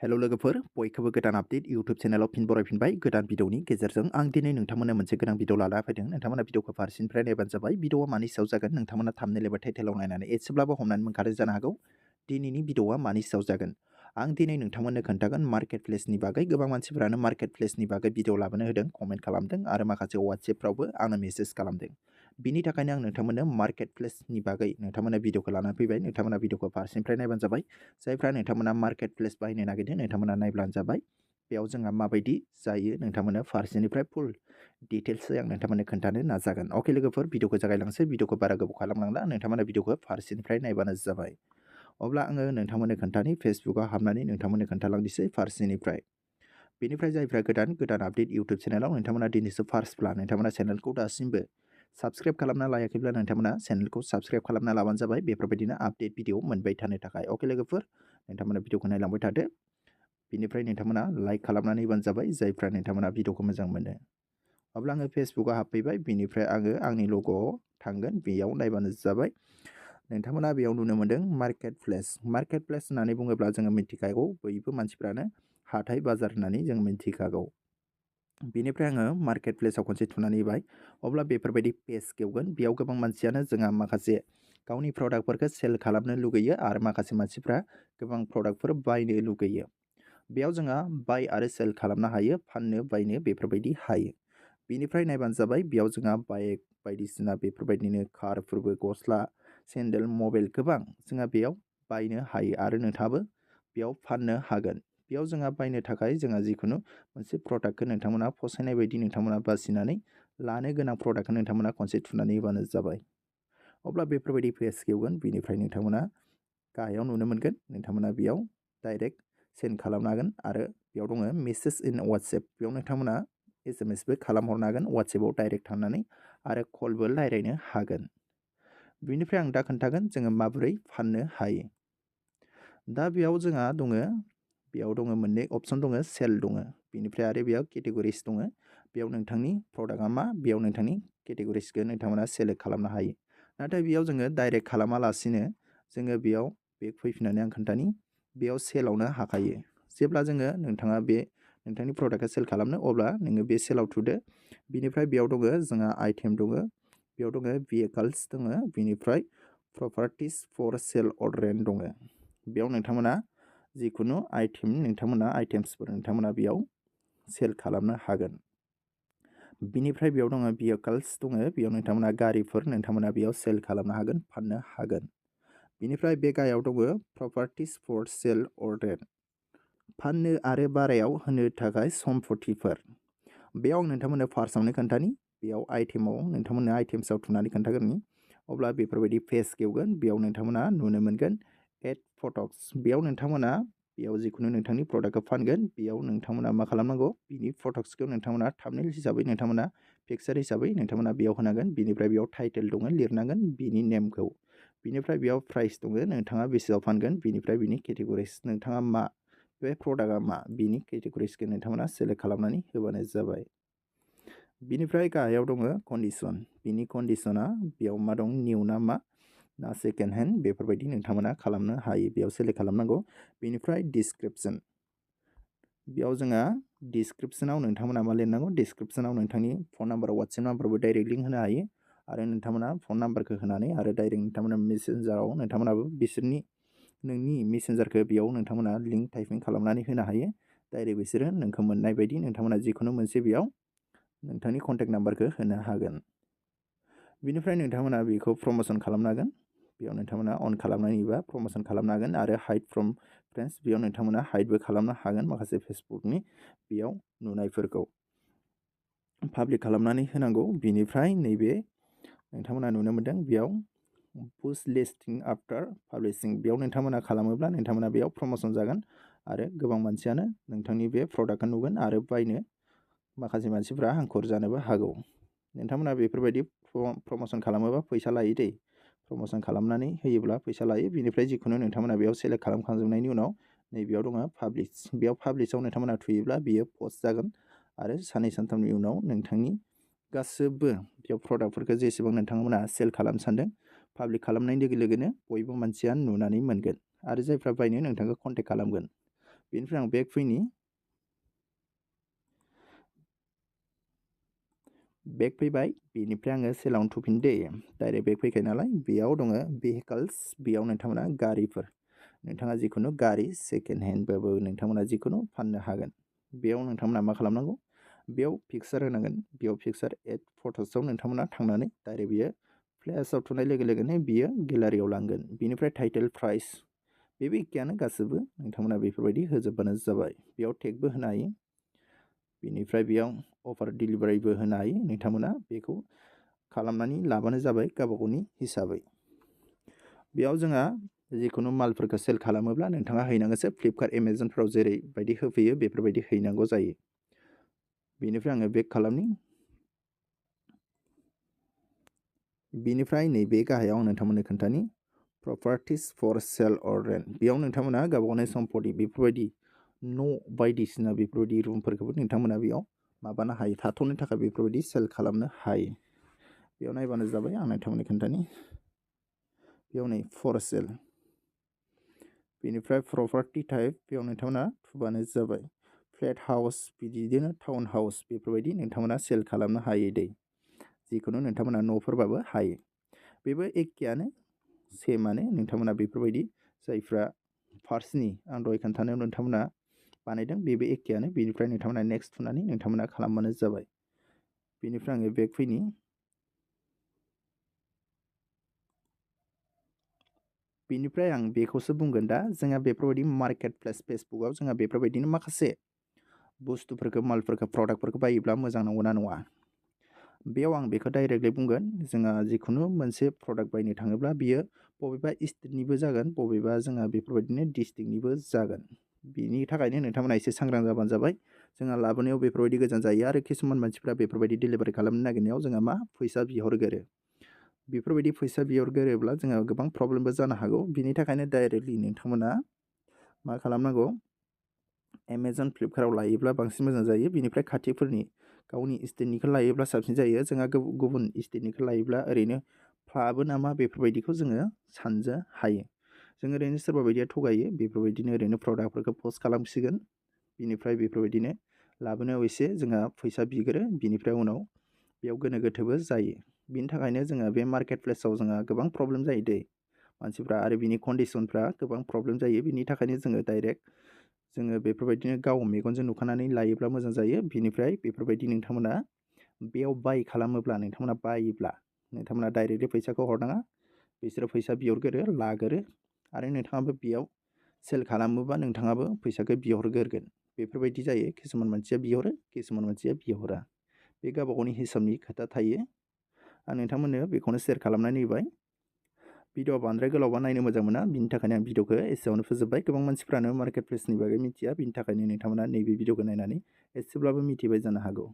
Hello लोगोफोर बयखौबो गोदान आपडेट इउट्यूब चेनेलाव फिन बरायफिनबाय गोदान भिडिअनि गेजेरजों आं दिनै नोंथांमोननो मोनसे गोनां भिडिअ लाना फैदों। नोंथांमोना भिडिअखौ फारसेनिफ्राय नायबानो जाबाय। भिडिअआ मानि सायाव जागोन नोंथांमोना थाम्बनेल एबा टाइटेलाव नायनानै एसेब्लाबो हमनानै मोनखादों जानो हागौ। दिनैनि भिडिअआ मानि सायाव जागोन आं दिनै नोंथांमोननो खोन्थागोन मार्केट प्लेसनि बागै। गोबां मानसिफोरानो मार्केट प्लेसनि बागै भिडिअ लाबोनो होदों, कमेन्ट खालामदों आरो माखासे WhatsAppफ्रावबो आंनो मेसेज खालामदों। बिनि थाखायनो आं नोंथांमोननो मार्केट प्लेसनि बागै नोंथांमोना भिडिअखौ लाना फैबाय। नोंथांमोना भिडिअखौ फारसेनिफ्राय नायबानो जाबाय। जायफ्रा नोंथांमोना मार्केट प्लेस बाहायनो नागिरदों नोंथांमोना नायब्लानो जाबाय। बेयाव जोंहा माबायदि जायो नोंथांमोना फारसेनिफ्राय फुल डिटेल्सै आं नोंथांमोननो खोन्थानो नाजागोन। अके लोगोफोर भिडिअखौ जागायलांसै। भिडिअखौ बारा गोबाव खालामलांला, नोंथांमोना भिडिअखौ फारसेनिफ्राय नायबानो जाबाय। अब्ला आङो नोंथांमोननो खोन्थानि फेसबुकआव हाबनानै नोंथांमोननो खोन्थालांनोसै फारसेनिफ्राय। बेनिफ्राय जायफ्रा गोदान आपडेट इउट्यूब चेनेलाव नोंथांमोना दिनैसो फार्स्टब्ला नोंथांमोना चेनेलखौ दासिमबो साबस्क्राइब खालामना लायाखैब्ला नोंथांमोना चेनेलखौ साबस्क्राइब खालामना लाबानो जाबाय बेफोरबायदिनो आपडेट भिडिअ मोनबाय थानो थाखाय। अके लोगोफोर नोंथांमोना भिडिअखौ नायलांबाय थादो। बिनिफ्राय नोंथांमोना लाइक खालामनानै होबानो जाबाय जायफ्रा नोंथांमोना भिडिअखौ मोजां मोनो। अब्ला आङो फेसबुकआव हाबफैबाय। बिनिफ्राय आङो आंनि लग'आव थांगोन, बेयाव नायबानो जाबाय। नोंथांमोना बेयाव नुनो मोन्दों मार्केट प्लेस। मार्केट प्लेस होननानै बुङोब्ला जोङो मिथिखागौ, बयबो मानसिफ्रानो हाथाय बाजार होननानै जों मिथिखागौ। बेनिफ्राय आङो मार्केट प्लेसाव खनसे थुनानै होबाय। अब्ला बेफोरबायदि पेज गेवगोन। बेयाव गोबां मानसियानो जोंहा माखासे गावनि प्रडाक्टफोरखौ सेल खालामनो लुगैयो आरो माखासे मानसिफ्रा गोबां प्रडाक्टफोर बायनो लुगैयो। बेयाव जोंहा बाय आरो सेल खालामनो हायो, फाननो बायनो बेफोरबायदि हायो। बिनिफ्राय नायबानो जाबाय। बेयाव जोंहा बाइक बायदिसिना बेफोरबायदिनो कारफोरबो, गस्ला, सेन्देल, मबाइल गोबां जोंहा बेयाव बायनो हायो आरो नोंथाङाबो बेयाव फाननो हागोन। बेयाव जोंहा बायनो थाखाय जोंहा जिखुनु मोनसे प्रडाक्टखौ नोंथांमोना फसायनाय बायदि नोंथांमोना बासिनानै लानो गोनां प्रडाक्टखौ नोंथांमोना खनसे थुनानै होबानो जाबाय। अब्ला बेफोरबायदि पेज गेवगोन। बिनिफ्राय नोंथांमोना गाहायाव नुनो मोनगोन। नोंथांमोना बेयाव डाइरेक्ट सेन्ड खालामनो हागोन आरो बेयाव दङ मेसेज इन WhatsApp। बेयाव नोंथांमोना SMS बो खालामहरनो हागोन WhatsAppआव डाइरेक्ट थांनानै आरो कलबो रायज्लायनो हागोन। बिनिफ्राय आं दा खोन्थागोन जोङो माबोरै फाननो हायो। दा बेयाव जोंहा दङ, बेयाव दङ मोननै अपसन दङ, सेल दङ। बिनिफ्राय आरो बेयाव केटेगरिस दङ। बेयाव नोंथांनि प्रडाक्टआ मा, बेयाव नोंथांनि केटेगरिसखौ नोंथांमोना सेलेक्ट खालामनो हायो। नाथाय बेयाव जोङो डाइरेक्ट खालामालासिनो जोङो बेयाव बेक फैफिननानै आं खोन्थानि बेयाव सेलावनो हाखायो। जेब्ला जोङो नोंथाङा बे नोंथांनि प्रडाक्टखौ सेल खालामनो अब्ला नोङो बे सेलाव थुदो। बिनिफ्राय बेयाव दङ जोंहा आइटेम दङ, बेयाव दङ भेहिकल्स दङ, बिनिफ्राय प्रपार्टिस फर सेल अर रेन्ट दङ। बेयाव नोंथांमोना जिखुनु आइटेम आइटेम्सफोर नोंथांमोना बेयाव सेल खालामनो हागोन। बिनिफ्राय बेयाव दङ भेहिकल्स दङ, बेयाव नोंथांमोना गारिफोर नोंथांमोना बेयाव सेल खालामनो हागोन, फाननो हागोन। बिनिफ्राय बे गाहायाव दङ प्रपार्टिस फर सेल अर रेन्ट, फाननो आरो भारायाव होनो थाखाय सम्पथिफोर। बेयाव आं नोंथांमोननो फार्स्टआवनो खोन्थानि, बेयाव आइटेमाव नोंथांमोननो आइटेम्सआव थुनानै खोन्थागोरनि। अब्ला बेफोरबायदि पेज गेवगोन। बेयाव नोंथांमोना नुनो मोनगोन एड फटक्स। बेयाव नोंथांमोना बेयाव जिखुनु नोंथांनि प्रडाक्टखौ फानगोन बेयाव नोंथांमोना मा खालामनांगौ, बिनि फटक्सखौ नोंथांमोना थाम्बनेल हिसाबै नोंथांमोना पिक्सार हिसाबै नोंथांमोना बेयाव होनांगोन। बिनिफ्राय बेयाव टाइटेल दङ, लिरनांगोन बिनि नेमखौ। बिनिफ्राय बेयाव प्राइस दङ, नोंथाङा बेसेयाव फानगोन, बिनिफ्राय बिनि केटेगरिस नोंथाङा मा, बे प्रडाक्टआ मा, बिनि केटेगरिसखौ नोंथांमोना सेलेक्ट खालामनानै होबानो जाबाय। बिनिफ्राय गाहायाव दङ कन्डिसन। बिनि कन्डिसना बेयाव मा दं, निउ ना मा ना सेकेन्ड हेन्ड बेफोरबायदि नोंथांमोना खालामनो हायो, बेयाव सेलेक्ट खालामनांगौ। बिनिफ्राय डिसक्रिपसन, बेयाव जोंहा डिसक्रिपसनाव नोंथांमोना मा लिरनांगौ, डिसक्रिपसनाव नोंथांनि फन नाम्बार, WhatsApp नाम्बारबो डाइरेक्ट लिंक होनो हायो आरो नोंथांमोना फन नाम्बारखौ होनानै आरो डाइरेक्ट नोंथांमोना मेसेन्जाराव नोंथांमोनाबो बिसोरनि नोंनि मेसेन्जारखौ बेयाव नोंथांमोना लिंक टाइपिं खालामनानै होनो हायो। डाइरेक्ट बिसोरो नोंखौ मोननाय बायदि नोंथांमोना जिखुनु मोनसे बेयाव नोंथांनि कन्टेक्ट नाम्बारखौ होनो हागोन। बिनिफ्राय नोंथांमोना बेखौ प्रम'सन खालामनो हागोन। बेयाव नोंथांमोना अन खालामनानैबा प्रम'सन खालामनो हागोन आरो हाइड फ्रम फ्रेन्ड्स, बेयाव नोंथांमोना हाइडबो खालामनो हागोन। माखासे फेसबुकनि बेयाव नुनायफोरखौ पाब्लिक खालामनानै होनांगौ। बिनिफ्राय नैबे नोंथांमोना नुनो मोनदों बेयाव पुस्ट लिस्टिं आफ्टार पाब्लिशिं, बेयाव नोंथांमोना खालामोब्ला नोंथांमोना बेयाव प्रम'सन जागोन आरो गोबां मानसियानो नोंथांनि बे प्रडाक्टखौ नुगोन आरो बायनो माखासे मानसिफ्रा हांखुर जानोबो हागौ। नोंथांमोना बेफोरबायदि प्रम'सन खालामोबा फैसा लायो दै, प्रम'सन खालामनानै होयोब्ला फैसा लायो। बिनिफ्राय जिखुनु नोंथांमोना बेयाव सेलेक्ट खालामखांजोबनायनि उनाव नैबेयाव दङ पाब्लिश। बेयाव पाब्लिशआव नोंथांमोना थुयोब्ला बियो पस्ट जागोन आरो साननै सानथामनि उनाव नोंथांनि गासैबो बेयाव प्रडाक्टफोरखौ जेसेबां नोंथांमोना सेल खालामनो सानदों पाब्लिक खालामनाय लोगो लोगोनो बयबो मानसिया नुनानै मोनगोन आरो जायफ्रा बायनो नोंथांखौ कन्टेक्ट खालामगोन। बेनिफ्राय आं बेक फैनि बेक फैबाय बेनिफ्राय आङो सेलावनो थुफिन दे डाइरेक्ट बेक फैखायो नालाय बेयाव दङ भेहिकल्स बेयाव नोंथांमोना गारिफोर नोंथाङा जिखुनु गारि सेकेन्ड हेन्डबाबो नोंथांमोना जिखुनु फाननो हागोन बेयाव नोंथांमोना मा खालामनांगौ बेयाव पिक्सार होनांगोन बेयाव पिक्सार एड फट'सआव नोंथांमोना थांनानै डाइरेक्ट बियो फ्लेशआव थुनाय लोगो लोगोनो बियो गेलारियाव लांगोन बेनिफ्राय टाइटेल प्राइस बेबो एखेयानो गासैबो नोंथांमोना बेफोरबायदि होजोबबानो जाबाय बेयाव टेगबो होनो हायो बेनिफ्राय बेयाव अफार डिलिभारिबो होनो हायो नोंथांमोना बेखौ खालामनानै लाबानो जाबाय गावबा गावनि हिसाबै बेयाव जोंहा जिखुनु मालफोरखौ सेल खालामोब्ला नोंथाङा हैनांगोनसो फ्लिपकार्ट एमाजनफ्राव जेरैबायदि होफैयो बेफोरबायदि हैनांगौ जायो बेनिफ्राय आङो बेक खालामनि बेनिफ्राय नैबे गाहायाव आं नोंथांमोननो खोन्थानि प्रपार्टिस फर सेल अर रेन्ट बेयाव नोंथांमोना गावबा गावनि सम्पति बेफोरबायदि न' बायदिसिना बेफोरबायदि रुमफोरखौबो नोंथांमोना बेयाव माबानो हायो थाथ'नो थाखाय बेफोरबायदि सेल खालामनो हायो बेयाव नायबानो जाबाय आं नोंथांमोननो खोन्थानि बेयाव नै फर सेल बेनिफ्राय प्रपार्टि टाइप बेयाव नोंथांमोना थुबानो जाबाय फ्लेट हाउस बिदिनो टाउन हाउस बेफोरबायदि नोंथांमोना सेल खालामनो हायो दै जिखुनु नोंथांमोना न'फोरबाबो हायो बेबो एखेयानो सेमानो नोंथांमोना बेफोरबायदि जायफ्रा फार्स्टनि आं दहाय खोन्थानायाव नोंथांमोना बानायदों बेबो एखेयानो बेनिफ्राय नोंथांमोना नेक्स्ट थुनानै नोंथांमोना खालामबानो जाबाय बेनिफ्राय आङो बेक फैनि बेनिफ्राय आं बेखौसो बुंगोन दा जोंहा बेफोरबायदि मार्केट प्लेस फेसबुकआव जोंहा बेफोरबायदिनो माखासे बुस्थुफोरखौ मालफोरखौ प्रडाक्टफोरखौ बायोब्ला मोजां नंगौना नङा बेयाव आं बेखौ डाइरेक्टलि बुंगोन जोंहा जिखुनु मोनसे प्रडाक्ट बायनो थाङोब्ला बियो बबेबा स्टेटनिबो जागोन बबेबा जोंहा बेफोरबायदिनो डिस्ट्रिक्टनिबो जागोन बिनि थाखायनो नोंथांमोना एसे सांग्रां जाबानो जाबाय जोंहा लाबोनायाव बेफोरबायदि गोजान जायो आरो किसुमान मानसिफ्रा बेफोरबायदि डिलिभारि खालामनो नागिरनायाव जोंहा मा फैसा बिहरगोरो बेफोरबायदि फैसा बिहरगोरोब्ला जोंहा गोबां प्रब्लेमबो जानो हागौ बिनि थाखायनो डाइरेक्टलि नोंथांमोना मा खालामनांगौ एमाजन फ्लिपकार्टआव लायोब्ला बांसिन मोजां जायो बिनिफ्राय खाथिफोरनि गावनि स्टेटनिखौ लायोब्ला साबसिन जायो जोंहा गुबुन स्टेटनिखौ लायोब्ला ओरैनो फ्लाबो नामा बेफोरबायदिखौ जोङो साननो हायो जों ओरैनो सोरबा बायदिया थगायो बेफोरबायदिनो ओरैनो प्रडाक्टफोरखौ पस्ट खालामसिगोन बिनिफ्राय बेफोरबायदिनो लाबोनायाव एसे जोंहा फैसा बिग्रो बिनिफ्राय उनाव बेयाव गोनो गोथोबो जायो बिनि थाखायनो जोङो बे मार्केट प्लेसाव जोंहा गोबां प्रब्लेम जायो दै मानसिफ्रा आरो बिनि कन्डिसनफ्रा गोबां प्रब्लेम जायो बिनि थाखायनो जोङो डाइरेक्ट जोङो बेफोरबायदिनो गाव मेगनजों नुखानानै लायोब्ला मोजां जायो बिनिफ्राय बेफोरबायदि नोंथांमोना बेयाव बाय खालामोब्ला नोंथांमोना बायोब्ला नोंथांमोना डाइरेक्टलि फैसाखौ हरनाङा बिसोरो फैसा बिहरगोरो लागोरो आरो नोंथाङाबो बेयाव सेल खालामोबा नोंथाङाबो फैसाखौ बिहरगोरगोन बेफोरबायदि जायो किसुमान मानसिया बिहरो किसुमान मानसिया बिहरा बे गावबा गावनि हिसाबनि खोथा थायो आं नोंथांमोननो बेखौनो शेयार खालामनानै होबाय भिडिअआ बांद्राय गोलावबा नायनो मोजां मोना बिनि थाखायनो आं भिडिअखौ एसेयावनो फोजोबबाय गोबां मानसिफ्रानो मार्केट प्लेसनि बागै मिथिया बिनि थाखायनो नोंथांमोना नैबे भिडिअखौ नायनानै एसेब्लाबो मिथिबाय जानो हागौ